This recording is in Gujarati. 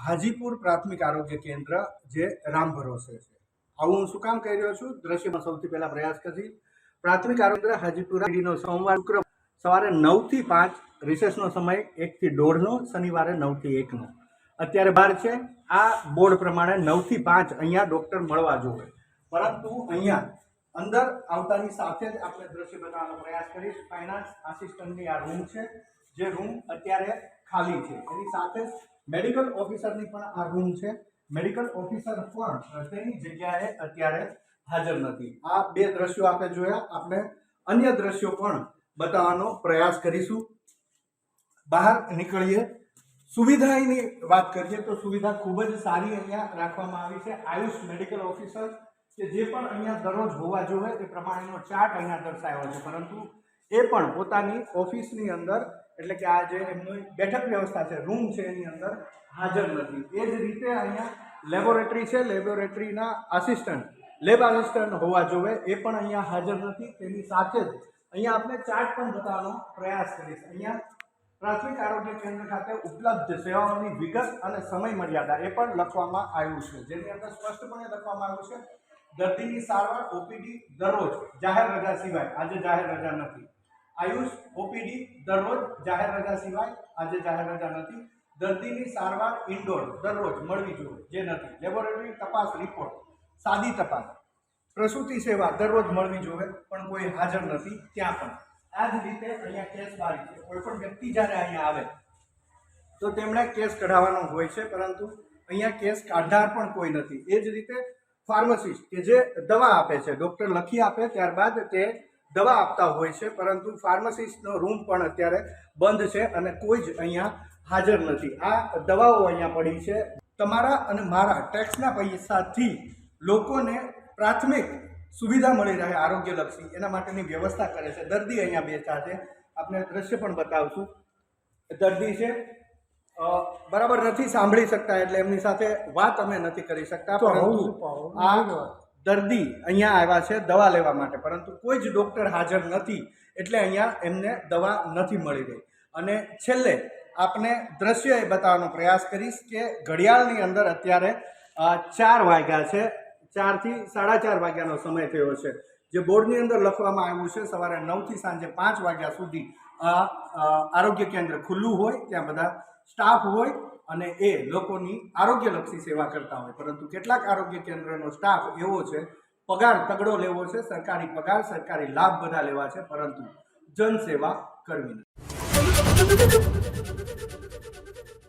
હાજીપુર પ્રાથમિક આરોગ્ય કેન્દ્ર જે રામ ભરોસે છે. આવું હું શું કામ કહી રહ્યો છું? દ્રશ્યમાં સૌથી પહેલા પ્રયાસ કરી પ્રાથમિક આરોગ્ય હાજીપુર નો સોમવાર શુક્ર સવારે 9 થી 5, રિસેસનો સમય 1 થી 1:30, શનિવારે 9 થી 1. અત્યારે 12 છે. આ બોર્ડ પ્રમાણે 9 થી 5 અહીંયા ડોક્ટર મળવા જોઈએ, પરંતુ અહીંયા અંદર આવતાની સાથે જ આપણે દ્રશ્ય બતાવવાનો પ્રયાસ કરીશ. ફાઇનાન્સ આસિસ્ટન્ટની આ રૂમ છે, જે રૂમ અત્યારે ખાલી છે. એની સાથે જ મેડિકલ ઓફિસરની પણ આ રૂમ છે. મેડિકલ ઓફિસર પણ તેની જગ્યાએ અત્યારે હાજર નથી. આ બે દ્રશ્યો આપણે જોયા. આપણે અન્ય દ્રશ્યો પણ બતાવવાનો પ્રયાસ કરીશું. બહાર નીકળીએ. સુવિધાની વાત કરીએ તો સુવિધા ખૂબ જ સારી અહીંયા રાખવામાં આવી છે. આયુષ મેડિકલ ઓફિસર કે જે પણ અહીંયા દરરોજ હોવા જોઈએ એ પ્રમાણેનો ચાર્ટ અહીંયા દર્શાવ્યો છે, પરંતુ એ પણ પોતાની ઓફિસની અંદર, એટલે કે આ જે એમની બેઠક વ્યવસ્થા છે, રૂમ છે, એની અંદર હાજર નથી. એ જ રીતે અહીંયા લેબોરેટરી છે. લેબોરેટરીના આસિસ્ટન્ટ, લેબ આસિસ્ટન્ટ હોવા જોઈએ, એ પણ અહીંયા હાજર નથી. તેની સાથે જ અહીંયા આપણે ચાર્ટ પણ બતાવવાનો પ્રયાસ કરીશ. અહીંયા પ્રાથમિક આરોગ્ય કેન્દ્ર ખાતે ઉપલબ્ધ સેવાઓની વિગત અને સમય મર્યાદા એ પણ લખવામાં આવ્યું છે, જેની અંદર સ્પષ્ટપણે લખવામાં આવ્યું છે દર્દીની સારવાર ઓપીડી દરરોજ જાહેર રજા સિવાય, આજે જાહેર રજા નથી. આયુષ ઓપીડી દરરોજ જાહેર રજા સિવાય, આજે જાહેર રજા નથી. દર્દીની સારવાર ઇન્ડોર દરરોજ મળવી જોઈએ, જે નથી. લેબોરેટરી તપાસ રિપોર્ટ, સાદી તપાસ, પ્રસૂતિ સેવા દરરોજ મળવી જોઈએ, પણ કોઈ હાજર નથી ત્યાં પણ. આ જ રીતે અહીંયા કેસ બારી છે. કોઈ પણ વ્યક્તિ જ્યારે અહીંયા આવે તો તેમણે કેસ કઢાવવાનો હોય છે, પરંતુ અહીંયા કેસ કાઢનાર પણ કોઈ નથી. એ જ રીતે ફાર્માસિસ્ટ કે જે દવા આપે છે, ડૉક્ટર લખી આપે ત્યારબાદ તે દવા આપતા હોય છે, પરંતુ ફાર્માસિસ્ટનો રૂમ પણ અત્યારે બંધ છે અને કોઈ જ અહીંયા હાજર નથી. આ દવાઓ અહીંયા પડી છે. તમારા અને મારા ટેક્સના પૈસાથી લોકોને પ્રાથમિક સુવિધા મળી રહે આરોગ્યલક્ષી, એના માટેની વ્યવસ્થા કરે છે. દર્દી અહીંયા બેઠા છે, આપણે દ્રશ્ય પણ બતાવશું. દર્દી છે, બરાબર નથી સાંભળી શકતા, એટલે એમની સાથે વાત અમે નથી કરી શકતા, પરંતુ આ દર્દી અહીંયા આવ્યા છે દવા લેવા માટે, પરંતુ કોઈ જ ડૉક્ટર હાજર નથી, એટલે અહીંયા એમને દવા નથી મળી રહી. અને છેલ્લે આપને દ્રશ્ય એ બતાવવાનો પ્રયાસ કરીશ કે ઘડિયાળની અંદર અત્યારે 4 વાગ્યા છે. 4 થી 4:30 વાગ્યાનો સમય થયો છે. જે બોર્ડની અંદર લખવામાં આવ્યું છે સવારે 9 થી સાંજે 5 વાગ્યા સુધી આરોગ્ય કેન્દ્ર ખુલ્લું હોય, ત્યાં બધા સ્ટાફ હોય અને એ લોકોની આરોગ્યલક્ષી સેવા કરતા હોય. પરંતુ કેટલાક આરોગ્ય કેન્દ્રનો સ્ટાફ એવો છે, પગાર તગડો લેવો છે, સરકારી પગાર, સરકારી લાભ બધા લેવા છે, પરંતુ જનસેવા કરવી નથી.